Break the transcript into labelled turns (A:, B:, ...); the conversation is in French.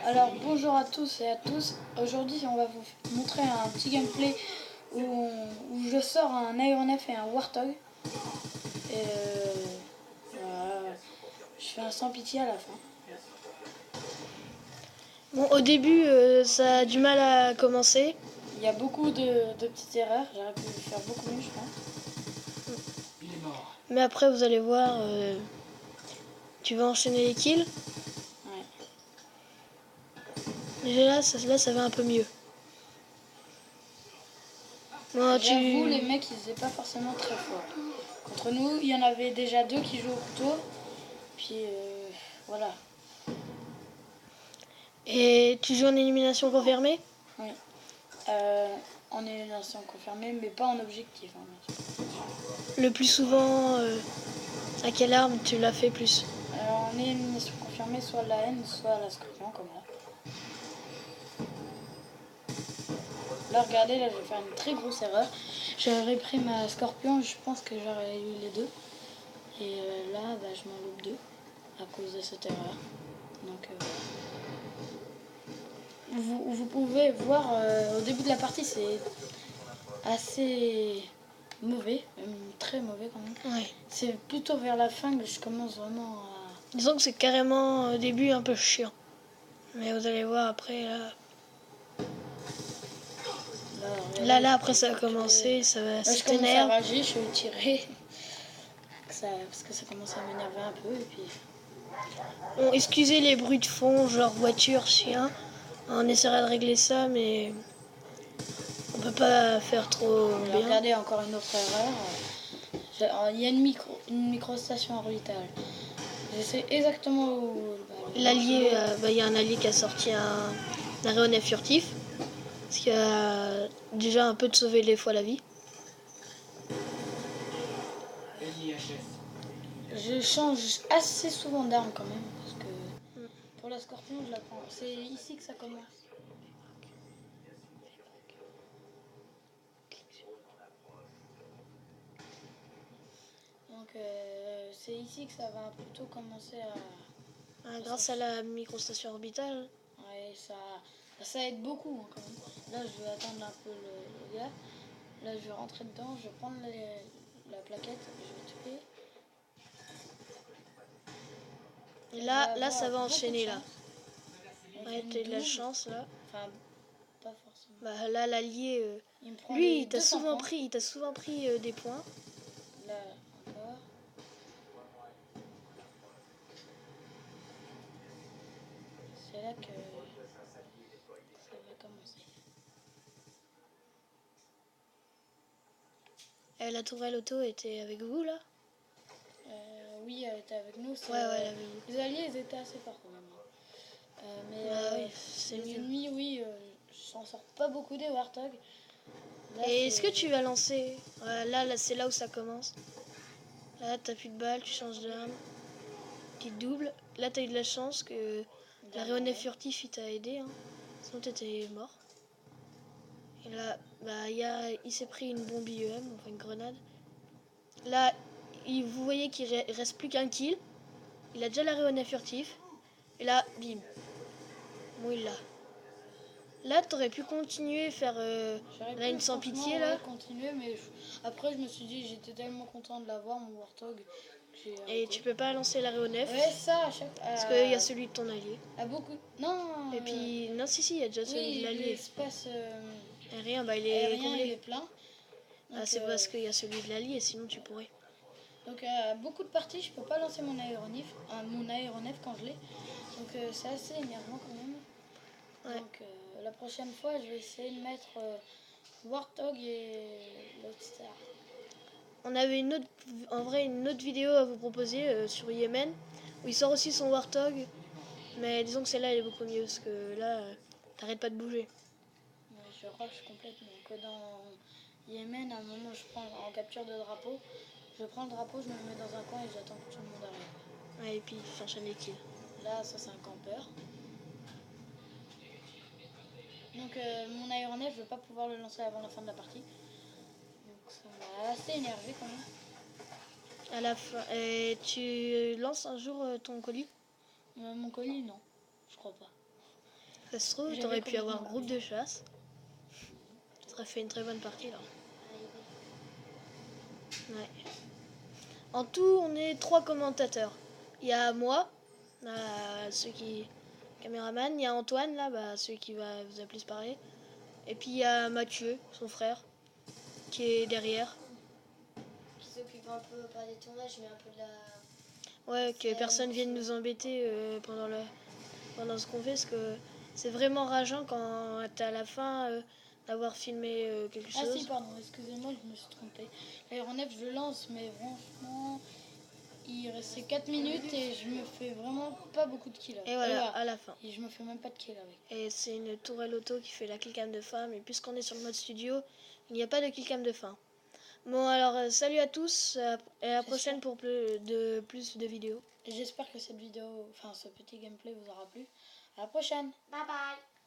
A: Alors bonjour à tous et à tous. Aujourd'hui on va vous montrer un petit gameplay où je sors un aéronef et un Warthog. Et voilà, je fais un sans pitié à la fin.
B: Bon, au début, ça a du mal à commencer.
A: Il y a beaucoup de petites erreurs, j'aurais pu faire beaucoup mieux je pense.
B: Mais après, vous allez voir, tu vas enchaîner les kills.
A: Ouais.
B: Déjà là, ça va un peu mieux. Bon,
A: J'avoue, les mecs ils étaient pas forcément très forts. Contre nous, il y en avait déjà deux qui jouent au couteau. Puis voilà.
B: Et tu joues en élimination confirmée?
A: Oui. En élimination confirmée, mais pas en objectif. Hein,
B: le plus souvent, à quelle arme tu l'as fait plus?
A: En élimination confirmée, soit la haine, soit la scorpion, comme là. Là, regardez, là, je vais faire une très grosse erreur. J'aurais pris ma scorpion, je pense que j'aurais eu les deux. Et là, bah, je m'en loupe deux à cause de cette erreur. Donc, vous pouvez voir au début de la partie, c'est assez mauvais, même très mauvais quand même.
B: Ouais.
A: C'est plutôt vers la fin que je commence vraiment à...
B: Disons que c'est carrément au début un peu chiant. Mais vous allez voir après, là après ça va commencer, ça va
A: je commence à
B: s'énerver.
A: rager, je vais tirer. Parce que ça commence à m'énerver un peu. Et puis...
B: Bon, excusez les bruits de fond, genre voiture, chien. On essaiera de régler ça, mais on peut pas faire trop bien.
A: Regardez, encore une autre erreur. Il y a une micro-station orbitale. Je sais exactement où...
B: L'allié, il y a un allié qui a sorti un aéronef furtif. Ce qui a déjà un peu de sauvé les fois la vie.
A: Je change assez souvent d'arme quand même. Parce que pour la scorpion, je la prends. C'est ici que ça commence. Donc c'est ici que ça va plutôt commencer à...
B: Grâce à la microstation orbitale.
A: Ouais, ça aide beaucoup hein, quand même. Là, je vais attendre un peu le gars. Là, je vais rentrer dedans, je vais prendre la plaquette, je vais tuer.
B: Et là ça va enchaîner là. Ouais, t'as de la chance là.
A: Enfin, pas forcément.
B: Bah, là, l'allié, lui, il t'a souvent pris des points.
A: Là, encore. C'est là que ça va commencer.
B: Et la tourelle auto était avec vous là?
A: Oui, elle était avec nous.
B: Ouais, elle avait vous.
A: Les alliés, ils étaient assez forts quand même. Mais
B: oui, c'est
A: les
B: mieux.
A: ennemis, oui, je s'en sors pas beaucoup des Warthog.
B: Et est-ce que tu vas lancer? Là, c'est là où ça commence. Là, t'as plus de balles, tu changes d'arme. Petite double. Là, t'as eu de la chance que l'aéronef furtif il t'a aidé. Hein. Sinon, t'étais mort. Et là, il s'est pris une bombe IEM, enfin une grenade. Là, vous voyez qu'il reste plus qu'un kill. Il a déjà l'aéronef furtif. Et là, bim. Bon, il l'a. Là, t'aurais pu continuer, faire une sans pitié là.
A: Continuer, mais après, je me suis dit, j'étais tellement content de l'avoir, mon Warthog.
B: Et tu peux pas lancer l'aéronef.
A: Ouais, ça, à chaque...
B: Parce qu'il y a celui de ton allié.
A: beaucoup... Non.
B: Et puis, non, si, il y a déjà celui de l'allié.
A: L'espace
B: aérien, il est comblé.
A: Il est plein.
B: C'est parce qu'il y a celui de l'allié, sinon tu pourrais.
A: Donc, beaucoup de parties, je peux pas lancer mon aéronef quand je l'ai. Donc, c'est assez énervant quand même. Ouais. Donc, la prochaine fois, je vais essayer de mettre Warthog et Loadstar.
B: On avait une autre vidéo à vous proposer sur Yémen, où il sort aussi son Warthog. Mais disons que celle-là, elle est beaucoup mieux, parce que là, t'arrêtes pas de bouger.
A: Ouais, je rush complètement. Que dans Yémen, à un moment, je prends en capture de drapeau. Je prends le drapeau, je me mets dans un coin et j'attends que tout le monde arrive.
B: Ouais, et puis j'enchaîne les kills.
A: Là, ça c'est un campeur. Donc mon aéronef, je ne vais pas pouvoir le lancer avant la fin de la partie. Donc ça m'a assez énervé quand même.
B: À la fin, et tu lances un jour ton colis?
A: Mon colis, non. Je crois pas.
B: Ça se trouve,
A: J'avais
B: t'aurais pu avoir
A: complètement
B: groupe de chasse. Ça aurait fait une très bonne partie là. Ouais. En tout, on est 3 commentateurs. Il y a moi, celui qui caméraman. Il y a Antoine là, celui qui va vous plus parler. Et puis il y a Mathieu, son frère, qui est derrière.
C: Qui s'occupe un peu, pas des tournages, mais un peu de la...
B: Ouais, que personne vienne nous embêter pendant ce qu'on fait, parce que c'est vraiment rageant quand t'es à la fin d'avoir filmé quelque
A: Ah
B: chose.
A: si, pardon, excusez-moi, je me suis trompée. L'aéronef, je le lance, mais franchement, il restait 4 minutes et je me fais vraiment pas beaucoup de kills.
B: Et voilà, à la fin.
A: Et je me fais même pas de kills avec.
B: Et c'est une tourelle auto qui fait la killcam de fin, mais puisqu'on est sur le mode studio, il n'y a pas de killcam de fin. Bon alors, salut à tous, et à la prochaine pour plus de vidéos.
A: J'espère que cette vidéo, enfin ce petit gameplay vous aura plu. À la prochaine.
C: Bye bye.